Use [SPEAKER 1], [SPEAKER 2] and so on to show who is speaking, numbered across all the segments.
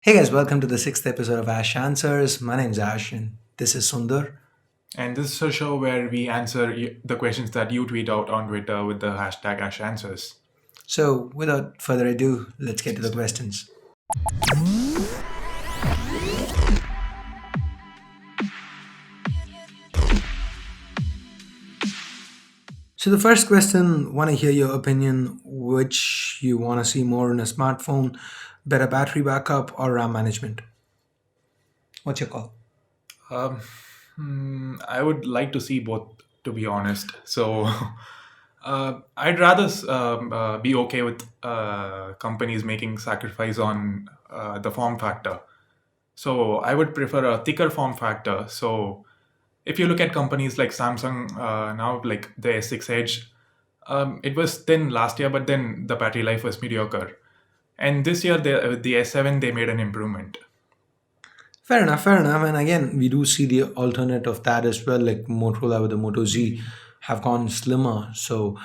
[SPEAKER 1] Hey guys, welcome to the sixth episode of Ash Answers. My name's Ash and this is Sundar.
[SPEAKER 2] And this is a show where we answer the questions that you tweet out on Twitter with the hashtag AshAnswers.
[SPEAKER 1] So, without further ado, let's get to the questions. So, the first question, want to hear your opinion, which you want to see more in a smartphone, better battery backup or RAM management? What's your call?
[SPEAKER 2] Um, I would like to see both, to be honest. So I'd rather be okay with companies making sacrifice on the form factor. So I would prefer a thicker form factor. So if you look at companies like Samsung now, like the S6 Edge, it was thin last year, but then the battery life was mediocre. And this year, with the S7, they made an improvement.
[SPEAKER 1] Fair enough, fair enough. And again, we do see the alternate of that as well, like Motorola with the Moto Z have gone slimmer. So,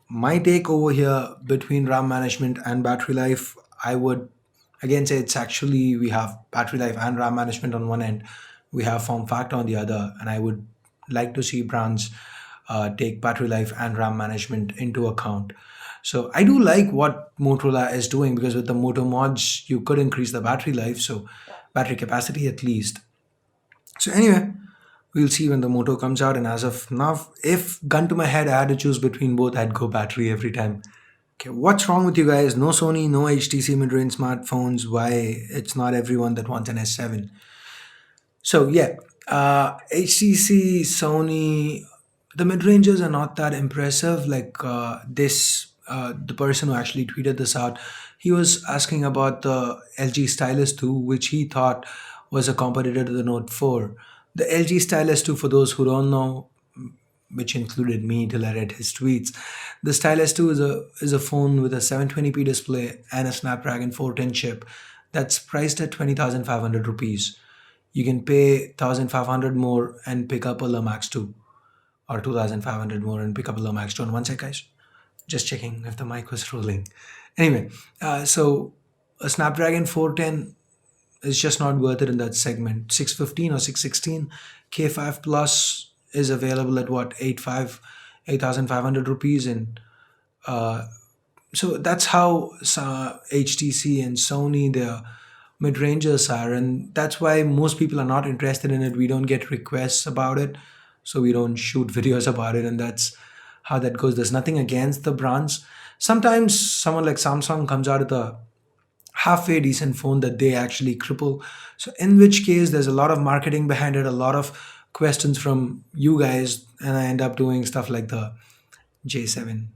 [SPEAKER 1] my take over here between RAM management and battery life, I would again say it's actually we have battery life and RAM management on one end, we have form factor on the other, and I would like to see brands take battery life and RAM management into account. So I do like what Motorola is doing because with the Moto mods, you could increase the battery life, so battery capacity at least. So anyway, we'll see when the Moto comes out. And as of now, if gun to my head, I had to choose between both, I'd go battery every time. Okay, what's wrong with you guys? No Sony, no HTC mid-range smartphones. Why it's not everyone that wants an S7? So yeah, HTC, Sony, the mid-ranges are not that impressive. Like the person who actually tweeted this out, he was asking about the LG Stylus 2, which he thought was a competitor to the Note 4. The LG Stylus 2, for those who don't know, which included me till I read his tweets, the Stylus 2 is a phone with a 720p display and a Snapdragon 410 chip that's priced at 20,500 rupees. You can pay 1,500 more and pick up a Lumax 2, or 2,500 more and pick up a Lumax 2. And one sec, guys. Just checking if the mic was rolling. Anyway, so a Snapdragon 410 is just not worth it in that segment. 615 or 616 K5 Plus is available at what, 8,500 rupees. And so that's how HTC and Sony, their mid-rangers are, and that's why most people are not interested in it. We don't get requests about it, so we don't shoot videos about it, and that's how that goes. There's nothing against the brands. Sometimes someone like Samsung comes out with a halfway decent phone that they actually cripple. So in which case there's a lot of marketing behind it, a lot of questions from you guys, and I end up doing stuff like the J7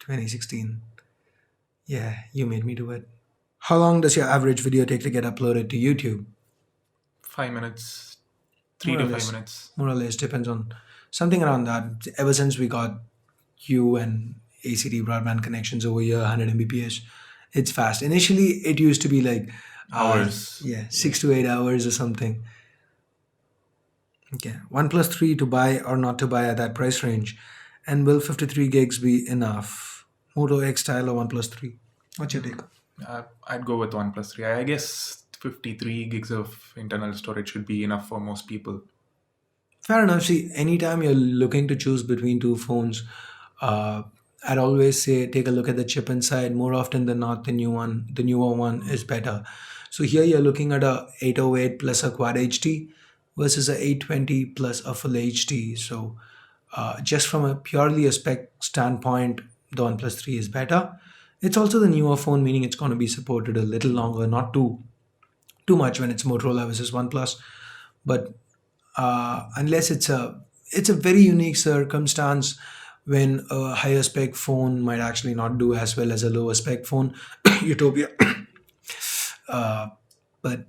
[SPEAKER 1] 2016. Yeah, you made me do it. How long does your average video take to get uploaded to YouTube?
[SPEAKER 2] 5 minutes, three
[SPEAKER 1] More or
[SPEAKER 2] to five
[SPEAKER 1] less.
[SPEAKER 2] minutes.
[SPEAKER 1] More or less depends on something around that. Ever since we got you and ACD broadband connections over here, 100 Mbps, it's fast. Initially, it used to be like,
[SPEAKER 2] Hours.
[SPEAKER 1] yeah,
[SPEAKER 2] Yeah.
[SPEAKER 1] 6 to 8 hours or something. Okay, OnePlus 3 to buy or not to buy at that price range, and will 53 gigs be enough? Moto X style or OnePlus 3? What's your take?
[SPEAKER 2] I'd go with OnePlus 3. I guess 53 gigs of internal storage should be enough for most people.
[SPEAKER 1] Fair enough. See, anytime you're looking to choose between two phones, uh, I'd always say take a look at the chip inside. More often than not, the newer one is better. So here you're looking at a 808 plus a quad HD versus a 820 plus a full HD. So just from a purely a spec standpoint, the OnePlus 3 is better. It's also the newer phone, meaning it's going to be supported a little longer, not too much when it's Motorola versus OnePlus. But unless it's a very unique circumstance when a higher spec phone might actually not do as well as a lower spec phone, Utopia. But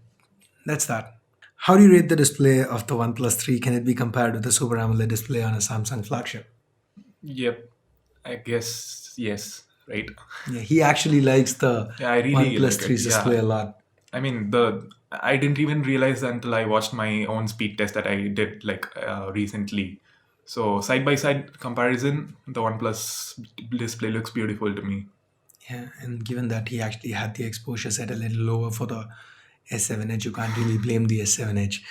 [SPEAKER 1] that's that. How do you rate the display of the OnePlus 3? Can it be compared with the Super AMOLED display on a Samsung flagship?
[SPEAKER 2] Yep. I guess yes. Right.
[SPEAKER 1] Yeah, he actually likes the
[SPEAKER 2] Yeah, I really
[SPEAKER 1] OnePlus
[SPEAKER 2] like it.
[SPEAKER 1] 3's display
[SPEAKER 2] Yeah.
[SPEAKER 1] a lot.
[SPEAKER 2] I mean, the I didn't even realize until I watched my own speed test that I did like recently. So side by side comparison, the OnePlus display looks beautiful to me.
[SPEAKER 1] Yeah, and given that he actually had the exposure set a little lower for the S7 Edge, you can't really blame the S7 Edge.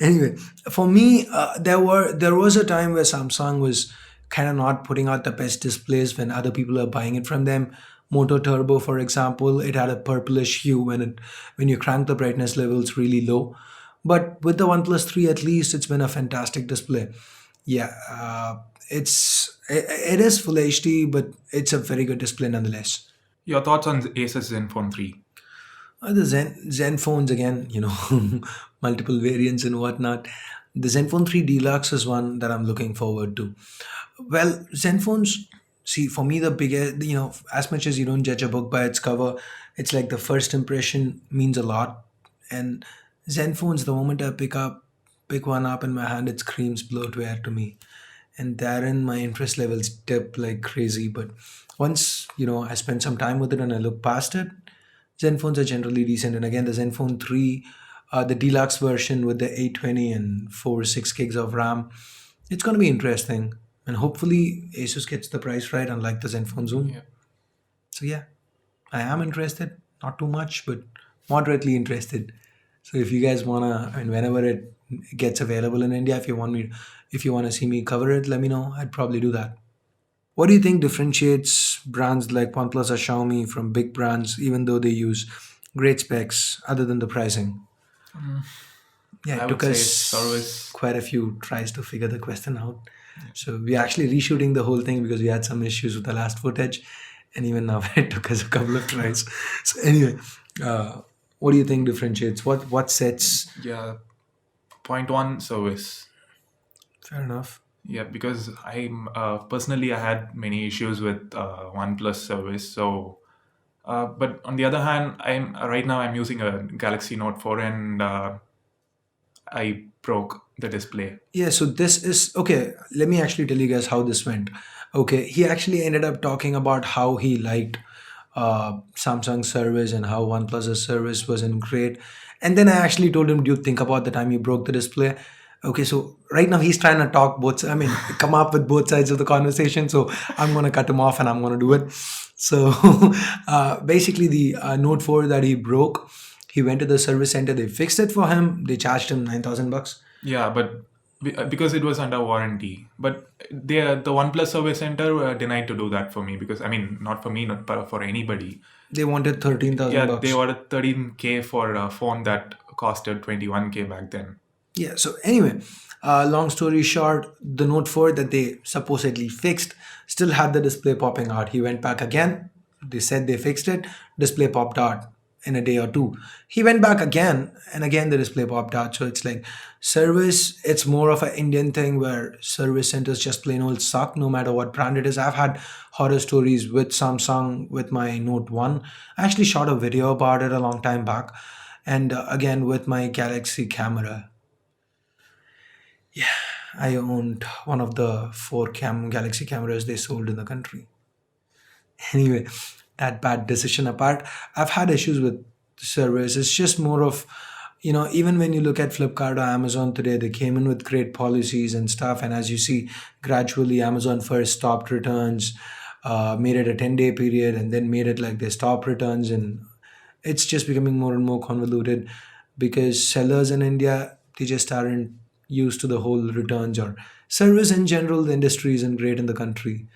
[SPEAKER 1] Anyway, for me, there was a time where Samsung was kind of not putting out the best displays when other people are buying it from them. Moto Turbo, for example, it had a purplish hue when you crank the brightness levels really low. But with the OnePlus 3, at least it's been a fantastic display. Yeah, it is full HD, but it's a very good display nonetheless.
[SPEAKER 2] Your thoughts on Asus Zenfone 3?
[SPEAKER 1] The Zen phones again, multiple variants and whatnot. The Zenfone 3 Deluxe is one that I'm looking forward to. Well, Zenphones, see, for me, the biggest, as much as you don't judge a book by its cover, it's like the first impression means a lot. And Zenphones, the moment pick one up in my hand, it screams bloatware to me. And therein, my interest levels dip like crazy. But once, I spend some time with it and I look past it, Zenphones are generally decent. And again, the Zenfone 3, the deluxe version with the 820 and 6 gigs of RAM, it's going to be interesting. And hopefully, Asus gets the price right, unlike the Zenfone Zoom.
[SPEAKER 2] Yeah.
[SPEAKER 1] So, yeah, I am interested. Not too much, but moderately interested. So, if you guys want to, and whenever it gets available in India, if you want to see me cover it, let me know. I'd probably do that. What do you think differentiates brands like OnePlus or Xiaomi from big brands, even though they use great specs, other than the pricing? Yeah,
[SPEAKER 2] I
[SPEAKER 1] it
[SPEAKER 2] would
[SPEAKER 1] took
[SPEAKER 2] say
[SPEAKER 1] us
[SPEAKER 2] service.
[SPEAKER 1] quite a few tries to figure the question out. So we're actually reshooting the whole thing because we had some issues with the last footage, and even now it took us a couple of tries. So anyway, uh, what do you think differentiates? What sets?
[SPEAKER 2] Yeah. Point one, service.
[SPEAKER 1] Fair enough.
[SPEAKER 2] Yeah, because I'm personally I had many issues with OnePlus service. So, but on the other hand, I'm using a Galaxy Note 4 and I broke the display.
[SPEAKER 1] Yeah, so this is okay. Let me actually tell you guys how this went. Okay, he actually ended up talking about how he liked Samsung service and how OnePlus's service wasn't great. And then I actually told him, dude, think about the time you broke the display. Okay, so right now he's trying to talk both, I mean, come up with both sides of the conversation. So I'm going to cut him off and I'm going to do it. So basically, the Note 4 that he broke, he went to the service center, they fixed it for him, they charged him 9,000 bucks.
[SPEAKER 2] Yeah, but because it was under warranty. But the OnePlus Service Center denied to do that for me because I mean not for me, not for anybody.
[SPEAKER 1] They wanted 13,000
[SPEAKER 2] Yeah,
[SPEAKER 1] bucks.
[SPEAKER 2] they ordered 13K for a phone that costed 21K back then.
[SPEAKER 1] Yeah, so anyway, long story short, the Note 4 that they supposedly fixed still had the display popping out. He went back again. They said they fixed it. Display popped out in a day or two. He went back again, and again the display popped out. So it's like service, it's more of an Indian thing where service centers just plain old suck no matter what brand it is. I've had horror stories with Samsung with my Note 1. I actually shot a video about it a long time back. And again with my Galaxy camera. I owned one of the four Galaxy cameras they sold in the country. Anyway, that bad decision apart, I've had issues with service. It's just more of, even when you look at Flipkart or Amazon today, they came in with great policies and stuff. And as you see, gradually Amazon first stopped returns, made it a 10-day period, and then made it like they stop returns. And it's just becoming more and more convoluted because sellers in India, they just aren't used to the whole returns or service in general. The industry isn't great in the country,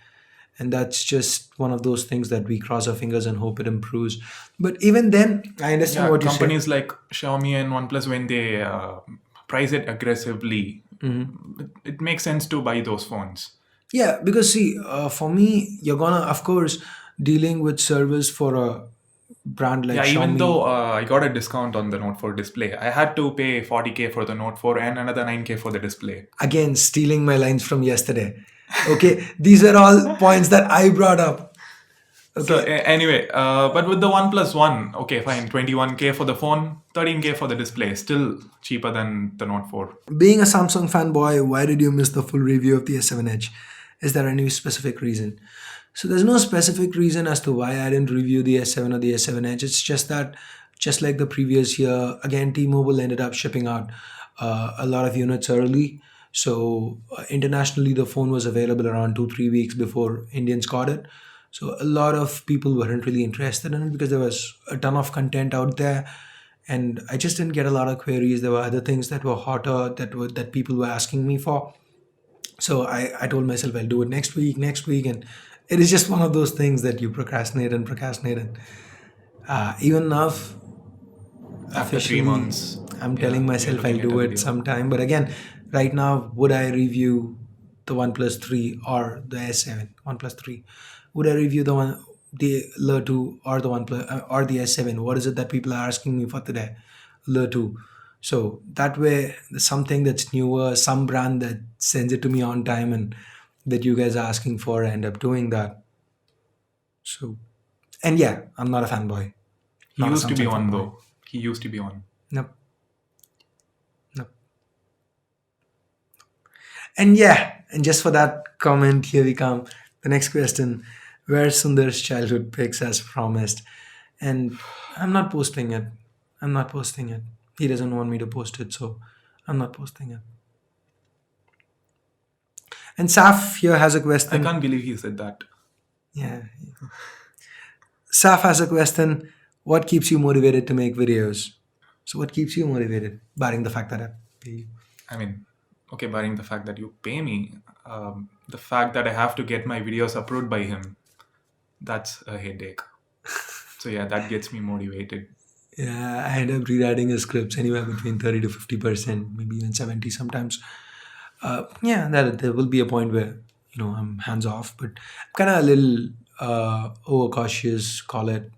[SPEAKER 1] and that's just one of those things that we cross our fingers and hope it improves. But even then, I understand
[SPEAKER 2] Yeah,
[SPEAKER 1] what you say.
[SPEAKER 2] companies like Xiaomi and OnePlus when they price it aggressively, it makes sense to buy those phones.
[SPEAKER 1] Yeah, because see, for me, you're gonna, of course, dealing with service for a brand like
[SPEAKER 2] Yeah, even
[SPEAKER 1] Xiaomi.
[SPEAKER 2] though I got a discount on the Note 4 display, I had to pay 40K for the Note 4 and another 9K for the display.
[SPEAKER 1] Again, stealing my lines from yesterday. Okay, these are all points that I brought up.
[SPEAKER 2] So
[SPEAKER 1] Okay,
[SPEAKER 2] anyway, but with the OnePlus One, okay, fine, 21K for the phone, 13K for the display, still cheaper than the Note 4.
[SPEAKER 1] being a Samsung fanboy, why did you miss the full review of the S7 Edge? Is there any specific reason? So there's no specific reason as to why I didn't review the S7 or the S7 Edge. It's just that, just like the previous year, again, T-Mobile ended up shipping out a lot of units early. So internationally, the phone was available around 2-3 weeks before Indians got it. So a lot of people weren't really interested in it because there was a ton of content out there, and I just didn't get a lot of queries. There were other things that were hotter that people were asking me for. So I told myself I'll do it next week, and it is just one of those things that you procrastinate and procrastinate. And even now,
[SPEAKER 2] After three
[SPEAKER 1] officially,
[SPEAKER 2] months,
[SPEAKER 1] I'm
[SPEAKER 2] yeah,
[SPEAKER 1] telling
[SPEAKER 2] we are
[SPEAKER 1] myself I'll
[SPEAKER 2] looking at a
[SPEAKER 1] do it
[SPEAKER 2] video.
[SPEAKER 1] sometime. But again, right now, would I review the OnePlus 3 or the S7? OnePlus 3. Would I review the Lure 2 or the OnePlus or the S7? What is it that people are asking me for today? Lure 2. So that way, something that's newer, some brand that sends it to me on time and that you guys are asking for, I end up doing that. So, and yeah, I'm not a fanboy,
[SPEAKER 2] He
[SPEAKER 1] not a
[SPEAKER 2] used to be
[SPEAKER 1] Samsung
[SPEAKER 2] on
[SPEAKER 1] fanboy.
[SPEAKER 2] though. He used to be on.
[SPEAKER 1] Nope, nope. And yeah, and just for that comment, here we come. The next question: where Sundar's childhood pics as promised? And I'm not posting it. I'm not posting it. He doesn't want me to post it, so I'm not posting it. And Saf here has a
[SPEAKER 2] I
[SPEAKER 1] question.
[SPEAKER 2] can't believe he said that.
[SPEAKER 1] Yeah, Saf has a question. What keeps you motivated to make videos? So, what keeps you motivated, barring the fact that I pay you?
[SPEAKER 2] I mean, okay, barring the fact that you pay me, the fact that I have to get my videos approved by him, that's a headache. So yeah, that gets me motivated.
[SPEAKER 1] Yeah, I end up rewriting his scripts anywhere between 30 to 50%, maybe even 70 sometimes. Yeah, that there will be a point where I'm hands off, but I'm kind of a little overcautious, call it,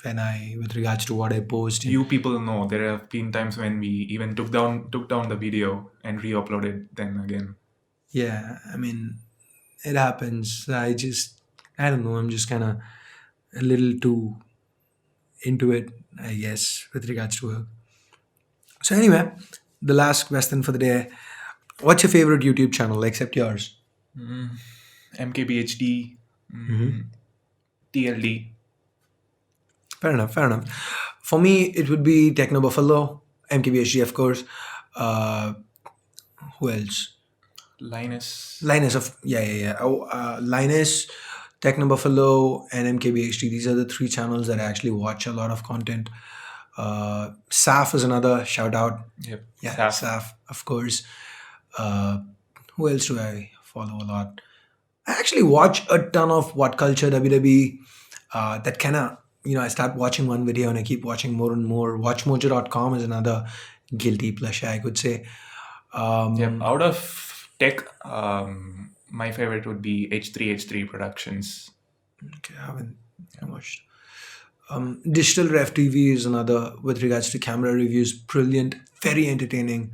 [SPEAKER 1] when I with regards to what I post. And
[SPEAKER 2] You people know there have been times when we even took down the video and re-uploaded then again.
[SPEAKER 1] yeah, I mean, it happens. I don't know. I'm just kind of a little too into it, I guess, with regards to work. So anyway, the last question for the day: what's your favorite YouTube channel except yours?
[SPEAKER 2] MKBHD, TLD.
[SPEAKER 1] Fair enough. Fair enough. For me, it would be Techno Buffalo, MKBHD, of course. Uh, who else?
[SPEAKER 2] Linus.
[SPEAKER 1] Linus of yeah. Oh, Linus, Techno Buffalo, and MKBHD. These are the three channels that I actually watch a lot of content. Saf is another shout out.
[SPEAKER 2] Yep.
[SPEAKER 1] Yeah,
[SPEAKER 2] Saf.
[SPEAKER 1] Saf, of course. Uh, who else do I follow a lot? I actually watch a ton of What Culture WWE. That kind of, I start watching one video and I keep watching more and more. WatchMojo.com is another guilty pleasure, I could say.
[SPEAKER 2] Yep. Out of tech, my favorite would be H3 Productions.
[SPEAKER 1] Okay, I haven't watched. Digital Ref TV is another with regards to camera reviews. Brilliant, very entertaining.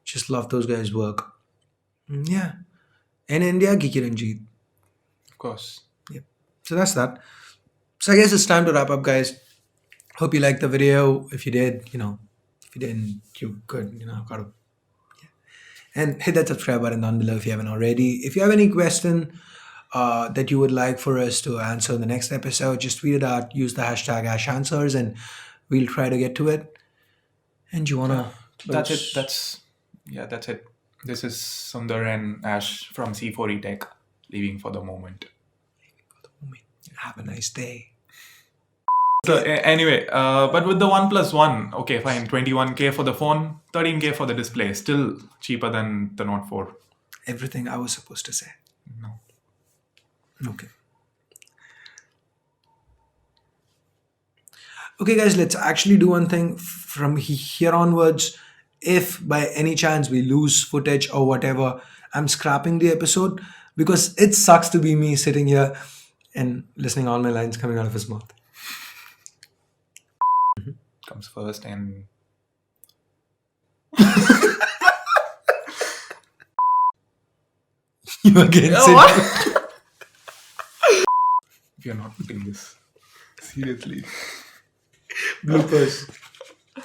[SPEAKER 1] Just love those guys' work. Yeah. In India, Geeky Ranjit.
[SPEAKER 2] Of course.
[SPEAKER 1] Yep. So that's that. So I guess it's time to wrap up, guys. Hope you liked the video. If you did, if you didn't, you could, gotta, and hit that subscribe button down below if you haven't already. If you have any question that you would like for us to answer in the next episode, just tweet it out. Use the hashtag #answers, and we'll try to get to it. And you wanna?
[SPEAKER 2] That's it. That's it. This is Sundar and Ash from C4E Tech, leaving for the moment.
[SPEAKER 1] Have a nice day.
[SPEAKER 2] So anyway, but with the OnePlus One, okay, fine, 21K for the phone, 13K for the display, still cheaper than the Note 4.
[SPEAKER 1] Everything I was supposed to say.
[SPEAKER 2] No.
[SPEAKER 1] Okay. Okay, guys, let's actually do one thing from here onwards. If by any chance we lose footage or whatever, I'm scrapping the episode because it sucks to be me sitting here and listening all my lines coming out of his mouth.
[SPEAKER 2] Comes first and
[SPEAKER 1] You again said
[SPEAKER 2] we are not putting this seriously.
[SPEAKER 1] bloopers.